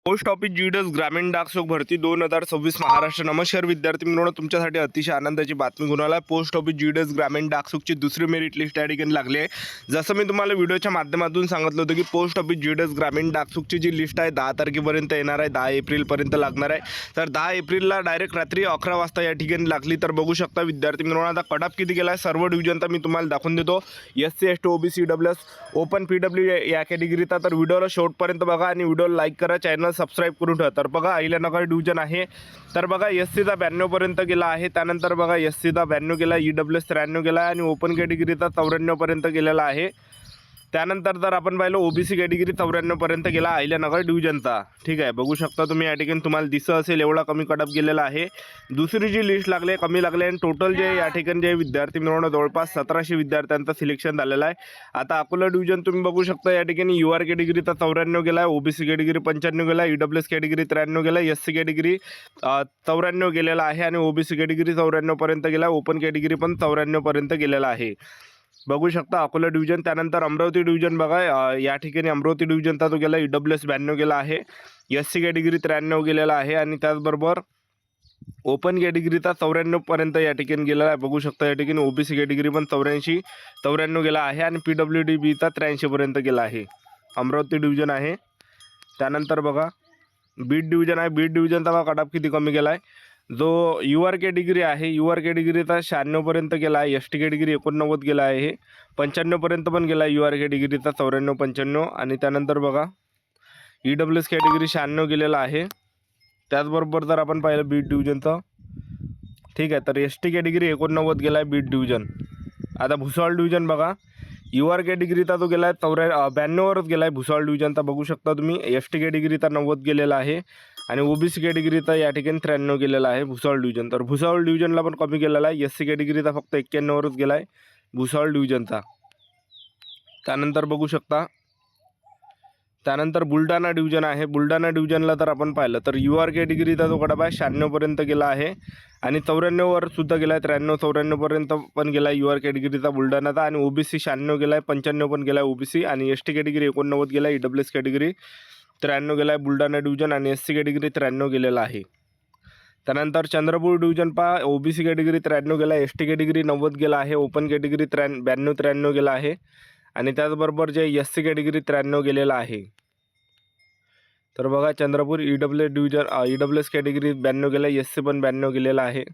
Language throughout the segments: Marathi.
पोस्ट ऑफिस जीडीएस ग्रामीण डाकसेवक भरती 2026 महाराष्ट्र. नमस्कार विद्यार्थी मित्रांनो, तुमच्यासाठी अतिशय आनंदाची बातमी घेऊन आला. पोस्ट ऑफिस जीडीएस ग्रामीण डाकसेवकची दुसरी मेरिट लिस्ट या ठिकाणी लागली आहे. जसं मी तुम्हाला व्हिडिओच्या माध्यमातून सांगितलं होतं की पोस्ट ऑफिस जीडीएस ग्रामीण डाकसेवकची जी लिस्ट आहे 10 तारखेपर्यंत येणार आहे, 10 एप्रिलपर्यंत लागणार आहे. तर 10 एप्रिलला डायरेक्ट रात्री 11 वाजता या ठिकाणी लागली. तर बघू शकता विद्यार्थी मित्रांनो, आता कट ऑफ किती गेला आहे सर्व डिव्हिजनचा मी तुम्हाला दाखवून देतो. SC ST OBC EWS open PW या कॅटेगरीचा. तर व्हिडिओला शेवटपर्यंत बघा आणि व्हिडिओला लाईक करा, चॅनल सबस्क्राईब करून ठेवा. तर बघा अहिल्यानगर डिव्हिजन आहे. तर बघा SCचा 92 पर्यंत गेला आहे. त्यानंतर बघा SCचा 92 गेला, EWS 93 गेला आणि ओपन कॅटेगरीचा 94 पर्यंत गेलेला आहे. त्यानंतर जर आपण पाहिलं OBC कॅटेगरी 94 पर्यंत गेला अहिल्यानगर डिव्हिजनचा. ठीक आहे, बघू शकता तुम्ही या ठिकाणी तुम्हाला दिसत असेल एवढा कमी कट ऑफ गेलेला आहे. दुसरी जी लिस्ट लागली कमी लागले आणि टोटल जे या ठिकाणी जे विद्यार्थी मिळवणं जवळपास 1700 विद्यार्थ्यांचं सिलेक्शन झालेलं आहे. आता अकोला डिव्हिजन तुम्ही बघू शकता या ठिकाणी UR कॅटेगरीचा 94 गेला आहे, OBC कॅटेगरी 95 गेला, EWS कॅटेगरी 93 गेला, SC कॅटेगरी 94 गेलेला आहे आणि OBC कॅटेगरी 94 पर्यंत गेला, ओपन कॅटेगरी पण 94 पर्यंत गेलेला आहे. बघू शकता अकोला डिव्हिजन. त्यानंतर अमरावती डिव्हिजन बघा, या ठिकाणी अमरावती डिव्हिजनचा तो गेला, EWS 92 गेला आहे, SC कॅटेगरी 93 गेलेला आहे आणि त्याचबरोबर ओपन कॅटेगरीचा 94 पर्यंत या ठिकाणी गेलेला आहे. बघू शकता या ठिकाणी OBC कॅटेगरी पण 94 गेला आहे आणि PWDBचा 83 पर्यंत गेला आहे. अमरावती डिव्हिजन आहे. त्यानंतर बघा बीड डिव्हिजन आहे. बीड डिव्हिजनचा बघा कट ऑफ किती कमी गेला आहे. जो UR कॅटेगरी आहे, UR कॅटेगरीचा 96 पर्यंत गेला आहे, ST कॅटेगरी 89 गेला आहे, 95 पर्यंत पण गेला आहे UR कॅटेगरीचा 94 95 आणि त्यानंतर बघा EWS कॅटेगरी 96 गेलेला आहे. त्याचबरोबर जर आपण पाहिलं बीड डिव्हिजनचं, ठीक आहे, तर ST कॅटेगरी 89 गेला आहे बीड डिव्हिजन. आता भुसावळ डिव्हिजन बघा, UR कॅटेगरीचा तो गेला आहे 92वरच गेला आहे भुसावळ डिव्हिजनचा. बघू शकता तुम्ही ST कॅटेगरीचा 90 गेलेला आहे आणि OBC कॅटेगरीचा या ठिकाणी 93 गेलेला आहे भुसावळ डिव्हिजन. तर भुसावळ डिव्हिजनला पण कमी गेलेला आहे. SC कॅटेगरीचा फक्त 91वरच गेला आहे भुसावळ डिव्हिजनचा. त्यानंतर बघू शकता त्यानंतर बुलढाणा डिव्हिजन आहे. बुलढाणा डिव्हिजनला तर आपण पाहिलं तर UR कॅटेगरीचा जो कट ऑफ आहे 96 पर्यंत गेला आहे आणि 94वर सुद्धा गेला आहे, 93 94 पर्यंत पण गेला आहे UR कॅटेगरीचा बुलढाणाचा आणि OBC 96 गेला आहे, 95 पण गेला आहे OBC आणि ST कॅटेगरी 89 गेला आहे, EWS कॅटेगरी 93 गेला आहे बुलढाणा डिव्हिजन आणि SC कॅटेगरी 93 गेलेला आहे. त्यानंतर चंद्रपूर डिव्हिजन पहा, OBC कॅटेगरी 93 गेला आहे, ST कॅटेगरी 90 गेला आहे, ओपन कॅटेगरी 92 93 गेला आहे आणि त्याचबरोबर जे SC कॅटेगरी 93 गेलेला आहे. तर बघा Chandrapur EWS division EWS category 92 गेला, SC पण 92 गेलेला आहे.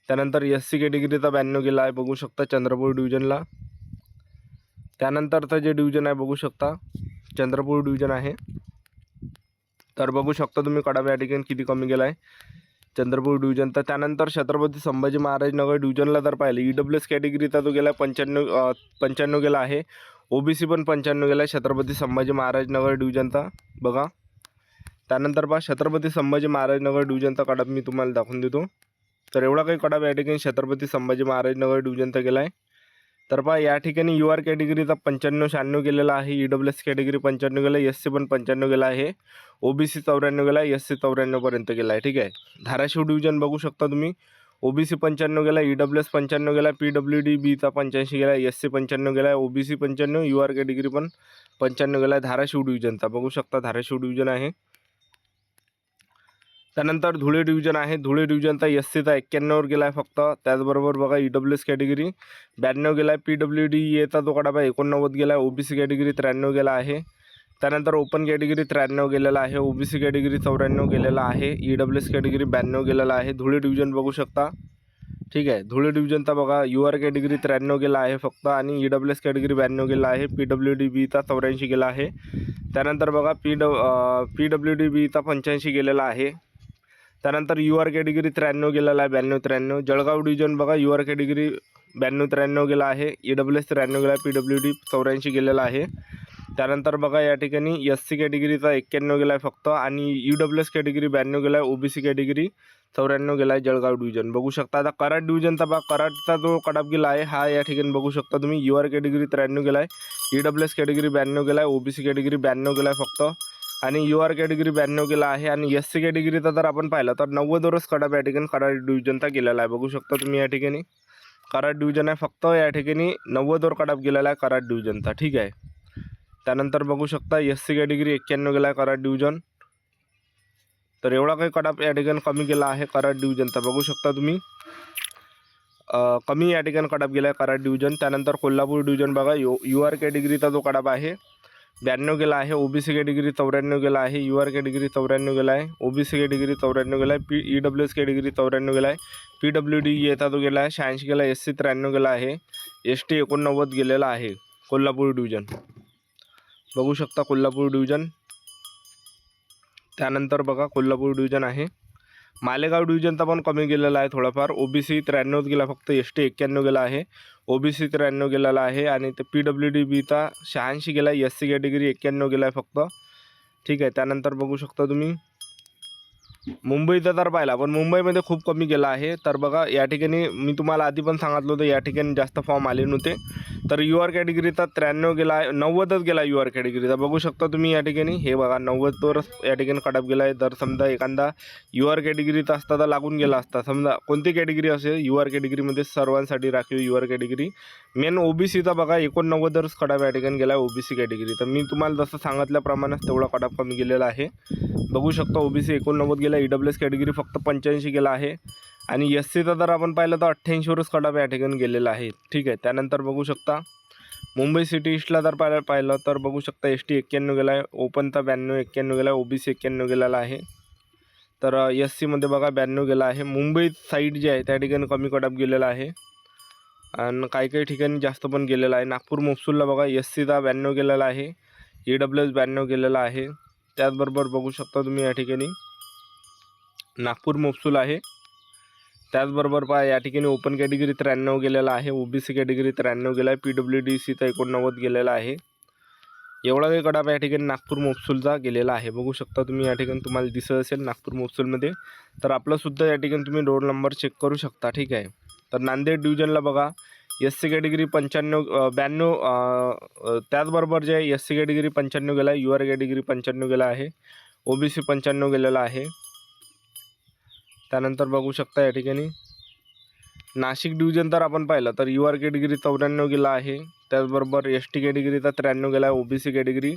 त्यानंतर SC कॅटेगरीचा 92 गेला आहे, बघू शकता चंद्रपूर डिव्हिजनला. त्यानंतरचं जे डिव्हिजन आहे बघू शकता चंद्रपूर डिव्हिजन आहे. तर बघू शकता तुम्ही कडाप या ठिकाणी किती कमी गेला आहे चंद्रपूर डिव्हिजनचा. त्यानंतर छत्रपती संभाजी महाराज नगर डिव्हिजनला जर पाहिलं EWS कॅटेगरीचा तो गेला 95 गेला आहे, OBC पण 95 गेला आहे छत्रपती संभाजी महाराज नगर डिव्हिजनचा. बघा त्यानंतर पहा छत्रपती संभाजी महाराज नगर डिव्हिजनचा कडाप मी तुम्हाला दाखवून देतो. तर एवढा काही कडाप या ठिकाणी छत्रपती संभाजी महाराज नगर डिव्हिजनचा गेला आहे. तर पहा या ठिकाणी UR कॅटेगरीचा 95 96 गेलेला आहे, EWS कॅटेगरी 95 गेला, SC पण 95 गेला आहे, OBC 94 गेला, SC 94 पर्यंत गेला आहे. ठीक आहे. धाराशिव डिव्हिजन बघू शकता तुम्ही, OBC 95 गेला, EWS 95 गेला, PWDBचा 85 गेला, SC 95 गेला, OBC 95, UR कॅटेगरी पण 95 गेला आहे धाराशिव डिव्हिजनचा. बघू शकता धाराशिव डिव्हिजन आहे. त्यानंतर धुळे डिव्हिजन आहे. धुळे डिव्हिजनचा SCचा 91वर गेला आहे फक्त. त्याचबरोबर बघा EWS कॅटेगरी 92 गेला आहे, PWDAचा जो कडाप आहे 89 गेला आहे, OBC कॅटेगरी 93 गेला आहे. त्यानंतर ओपन कॅटेगरी 93 गेलेला आहे, OBC कॅटेगरी 94 गेलेला आहे, EWS कॅटेगरी 92 गेलेला आहे. धुळे डिव्हिजन बघू शकता. ठीक आहे. धुळे डिव्हिजनचा बघा UR कॅटेगरी 93 गेला आहे फक्त आणि EWS कॅटेगरी 92 गेला आहे, PWDBचा 84 गेला आहे. त्यानंतर बघा PWDBचा 85 गेलेला आहे. त्यानंतर UR कॅटेगरी 93 गेलेला आहे 92 93. जळगाव डिव्हिजन बघा UR कॅटेगरी 92 93 गेला आहे, EWS 93 गेला आहे, PWD 84 गेलेला आहे. त्यानंतर बघा या ठिकाणी SC कॅटेगरीचा 91 गेला आहे फक्त आणि EWS कॅटेगरी 92 गेला आहे, OBC कॅटेगरी 94 गेला आहे जळगाव डिव्हिजन. बघू शकता. आता कराड डिव्हिजनचा बघा कराडचा जो कडाप गेला आहे हा या ठिकाणी बघू शकता तुम्ही, UR कॅटेगरी 93 गेला आहे, EWS कॅटेगरी 92 गेला आहे, OBC कॅटेगरी 92 गेला आहे फक्त आणि UR कॅटेगरी 92 गेला आहे आणि SC कॅटेगरीचा जर आपण पाहिलं तर 90वरच कडाप या ठिकाणी कराड डिव्हिजनचा गेलेला आहे. बघू शकता तुम्ही या ठिकाणी कराड डिव्हिजन आहे फक्त, या ठिकाणी 90वर कडाप गेलेला आहे कराड डिव्हिजनचा. ठीक आहे. त्यानंतर बघू शकता SC कॅटेगरी 91 गेला आहे कराड डिव्हिजन. तर एवढा काही कट ऑफ या ठिकाणी कमी केला आहे कराड डिव्हिजनचा, बघू शकता तुम्ही. कमी या ठिकाणी कट ऑफ गेला आहे कराड डिव्हिजन. त्यानंतर कोल्हापूर डिव्हिजन बघा, यू आर कॅटेगरीचा जो कट ऑफ आहे 92 गेला आहे. ओबीसी कॅटेगरी 94 गेला आहे. यू आर कॅटेगरी 94 गेला आहे. ओबीसी कॅटेगरी 94 गेला आहे. EWS कॅटेगरी 94 गेला आहे. PWD येता तो गेला आहे 86 गेला. SC 93 गेला आहे. ST 89 गेलेला आहे कोल्हापूर डिव्हिजन, बघू शकता कोल्हापूर डिव्हिजन. त्यानंतर बघा कोल्हापूर डिव्हिजन आहे. मालेगाव डिव्हिजनचा पण कमी गेलेला आहे थोडाफार. ओबीसी 93 गेला फक्त. ST 91 गेला आहे. ओबीसी 93 गेलेला आहे. आणि ते PWD बीचा 86 गेला. SC कॅटेगरी 91 गेला आहे फक्त, ठीक आहे. त्यानंतर बघू शकता तुम्ही मुंबईचा तर पाहिला, पण मुंबईमध्ये खूप कमी गेला आहे. तर बघा या ठिकाणी मी तुम्हाला आधी पण सांगितलं होतं या ठिकाणी जास्त फॉर्म आले नव्हते. तर यू आर कॅटेगरीचा 93 गेला आहे. 90च गेला यू आर कॅटेगरीचा, बघू शकता तुम्ही या ठिकाणी. हे बघा 90वर या ठिकाणी कट ऑफ गेला आहे. तर समजा एखादा यू आर कॅटेगरीचा असता तर लागून गेला असता. समजा कोणती कॅटेगरी असेल, यू आर कॅटेगरीमध्ये सर्वांसाठी राखीव यू आर कॅटेगरी. मेन ओबीसीचा बघा 89वरच कट ऑफ या ठिकाणी गेला आहे ओबीसी कॅटेगरी. तर मी तुम्हाला जसं सांगितल्याप्रमाणेच तेवढा कट ऑफ कमी गेलेला आहे, बघू शकता. ओबीसी 89 गेला. EWS कॅटेगरी फक्त 85 गेला आहे. आणि SCचा जर आपण पाहिलं तर 88वरच कट ऑफ या ठिकाणी गेलेला आहे, ठीक आहे. त्यानंतर बघू शकता मुंबई सिटी ईस्टला जर पाहिलं तर बघू शकता ST 91 गेला आहे. ओपनचा 92 91 गेला आहे. ओबीसी 91 गेलेला आहे. तर SCमध्ये बघा 92 गेला आहे. मुंबई साईड जे आहे त्या ठिकाणी कमी कट ऑफ गेलेला आहे आणि काही काही ठिकाणी जास्त पण गेलेला आहे. नागपूर मुफसूलला बघा SCचा 92 गेलेला आहे. EWS 92 गेलेला आहे. त्याचबरोबर बघू शकता तुम्ही या ठिकाणी नागपूर मुफसूल आहे. त्याचबरोबर पहा या ठिकाणी ओपन कॅटेगरी 93 गेलेला आहे. ओबीसी कॅटेगरी 93 गेला आहे. PWDCचा 89 गेलेला आहे. एवढा काही कट ऑफ या ठिकाणी नागपूर मुफसूलचा गेलेला आहे, बघू शकता तुम्ही या ठिकाणी. तुम्हाला दिसत असेल नागपूर मुफसूलमध्ये. तर आपलंसुद्धा या ठिकाणी तुम्ही रोल नंबर चेक करू शकता, ठीक आहे. तर नांदेड डिव्हिजनला बघा SC कॅटेगरी 92. त्याचबरोबर जे SC कॅटेगरी 95 गेला आहे. यू आर कॅटेगरी 95 गेला आहे. ओबीसी 95 गेलेला आहे. त्यानंतर बघू शकता या ठिकाणी नाशिक डिव्हिजन जर आपण पाहिलं तर यू आर कॅटेगरी 94 गेला आहे. त्याचबरोबर ST कॅटेगरीचा 93 गेला आहे. ओबीसी कॅटेगरी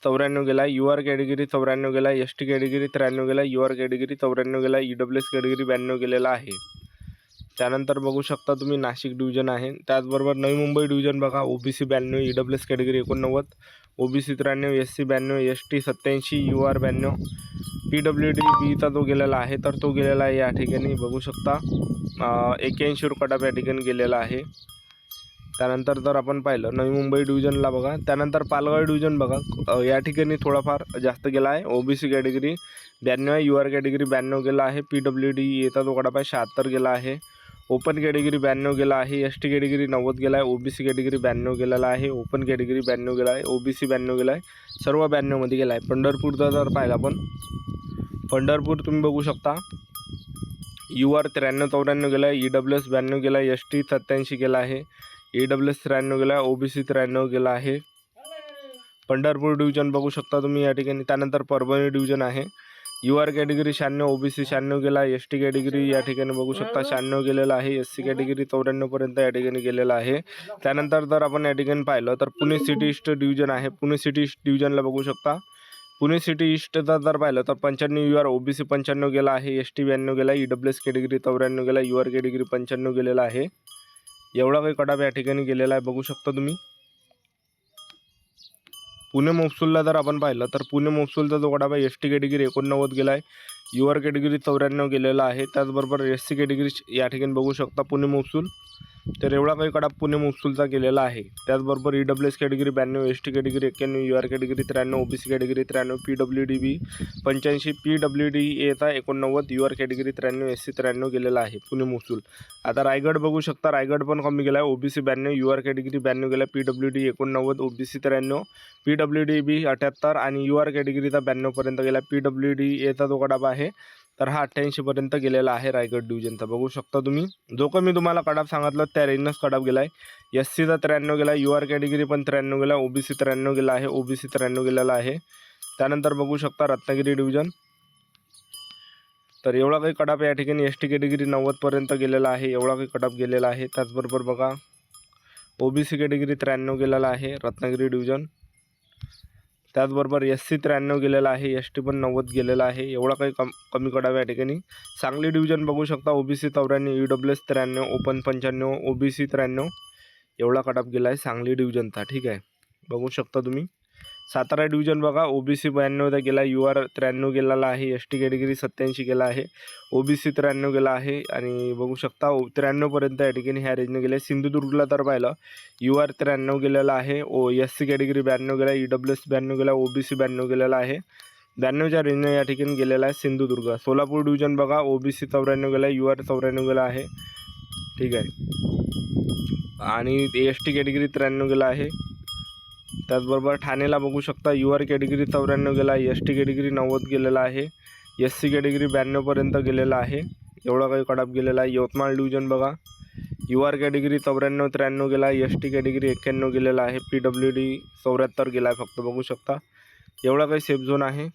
94 गेला आहे. यू आर कॅटेगरी 94 गेला आहे. ST कॅटेगरी 93 गेला आहे. यू आर कॅटेगरी 94 गेला आहे. EWS कॅटेगरी 92 गेलेला आहे. त्यानंतर बघू शकता तुम्ही नाशिक डिव्हिजन आहे. त्याचबरोबर नवी मुंबई डिव्हिजन बघा OBC 92, EWS category 89, OBC 93, SC 92, ST 87, U R 92, PWD बीचा जो गेलेला आहे तर तो गेलेला आहे या ठिकाणी, बघू शकता 81 कट ऑफ या ठिकाणी गेलेला आहे. त्यानंतर जर आपण पाहिलं नवी मुंबई डिव्हिजनला बघा, त्यानंतर पालघर डिव्हिजन बघा या ठिकाणी थोडाफार जास्त गेला आहे. ओबीसी कॅटेगरी 92 आहे. यू आर कॅटेगरी 92 गेला आहे. PWD येता जो कट ऑफ आहे 76 गेला आहे. ओपन कॅटेगरी 92 गेला आहे. ST कॅटेगरी 90 गेला आहे. ओबीसी कॅटेगरी 92 गेलेला आहे. ओपन कॅटेगरी 92 गेला आहे. ओबीसी 92 गेला आहे. सर्व 92 मध्ये गेला आहे. पंढरपूरचा जर पाहिला आपण, पंढरपूर तुम्ही बघू शकता यू आर 93-94 गेला आहे. EWS 92 गेला आहे. ST 87 गेला आहे. EWS 93 गेला आहे. ओबीसी 93 गेला आहे. पंढरपूर डिव्हिजन बघू शकता तुम्ही या ठिकाणी. त्यानंतर परभणी डिव्हिजन आहे. यू आर कॅटेगरी 96, ओबीसी 96 गेला आहे. ST कॅटेगरी या ठिकाणी बघू शकता 96 गेलेला आहे. SC कॅटेगरी 94 पर्यंत या ठिकाणी गेलेला आहे. त्यानंतर जर आपण या ठिकाणी पाहिलं तर पुणे सिटी ईस्ट डिव्हिजन आहे. पुणे सिटी ईस्ट डिव्हिजनला बघू शकता पुणे सिटी ईस्टचा जर पाहिलं तर 95 यू आर, ओबीसी 95 गेला आहे. ST 92 गेला आहे. EWS कॅटेगरी 94 गेला आहे. यू आर कॅटेगरी 95 गेलेला आहे. एवढा काही कट ऑफ या ठिकाणी गेलेला आहे, बघू शकता तुम्ही. पुणे मुफसूलला जर आपण पाहिलं तर पुणे मुफसूलचा जो कट ऑफ आहे ST कॅटेगरी 89 गेला आहे. यू आर कॅटेगरी 94 गेलेला आहे. त्याचबरोबर SC कॅटेगरी या ठिकाणी बघू शकता पुणे मुफसूल. तर एवढा काही कट ऑफ पुणे मुफसूलचा गेलेला आहे. त्याचबरोबर EWS category 92, ST category 91, U R category 93, OBC category 93, PWD B 85, PWD एचा 89, यू आर कॅटेगरी 93, SC 93 गेलेला आहे पुणे मुफसूल. आता रायगड बघू शकता, रायगड पण कमी गेला आहे. ओबीसी 92, यू आर कॅटेगरी 92 गेला, PWD 89, ओबीसी 93, PWD बी 78 आणि यू आर कॅटेगरीचा 92 पर्यंत गेला. PWD एचा जो कट ऑफ आहे तर हा 88 पर्यंत गेलेला आहे रायगड डिव्हिजनचा, बघू शकता तुम्ही. जो का मी तुम्हाला कट ऑफ सांगितलं त्या रेंजनंच कट ऑफ गेला आहे. SCचा 93 गेला, यू आर कॅटेगरी पण 93 गेला, ओबीसी 93 गेला आहे. ओबीसी 93 गेलेला आहे. त्यानंतर बघू शकता रत्नागिरी डिव्हिजन. तर एवढा काही कट ऑफ या ठिकाणी ST कॅटेगरी 90 पर्यंत गेलेला आहे. एवढा काही कट ऑफ गेलेला आहे. त्याचबरोबर बघा ओबीसी कॅटेगरी 93 गेलेला आहे रत्नागिरी डिव्हिजन. त्याचबरोबर SC 93 गेलेला आहे, ST पण 90 गेलेला आहे. एवढा काही कमी कडाव या ठिकाणी. सांगली डिव्हिजन बघू शकता, OBC 94, EWS 93, ओपन 95, OBC 93 एवढा कटाप गेला आहे सांगली डिव्हिजनचा. ठीक आहे, बघू शकता तुम्ही. सातारा डिव्हिजन बघा, OBC 92 गेला, UR 93 गेलेला आहे, ST कॅटेगरी 87 गेला आहे, OBC 93 गेला आहे आणि बघू शकता 93 पर्यंत या ठिकाणी ह्या रेंजने गेले. सिंधुदुर्गला तर पाहिलं UR 93 गेलेला आहे, SC कॅटेगरी 92 गेला, EWS 92 गेला, OBC 92 गेलेला आहे. 92च्या रेंजने या ठिकाणी गेलेला आहे सिंधुदुर्ग. सोलापूर डिव्हिजन बघा, OBC 94 गेला, UR 94 गेला आहे. ठीक आहे, आणि ST कॅटेगरी 93 गेला आहे. त्याचबरोबर ठाणेला बघू शकता UR कॅटेगरी 94 गेला, ST कॅटेगरी 90 गेलेला आहे, SC कॅटेगरी 92 पर्यंत गेलेला आहे. एवढा काही कडाप गेलेला आहे. यवतमाळ डिव्हिजन बघा, UR कॅटेगरी 94 93 गेला, ST कॅटेगरी 91 गेलेला आहे, PWD 74 गेला आहे फक्त. बघू शकता एवढा काही सेफ झोन आहे.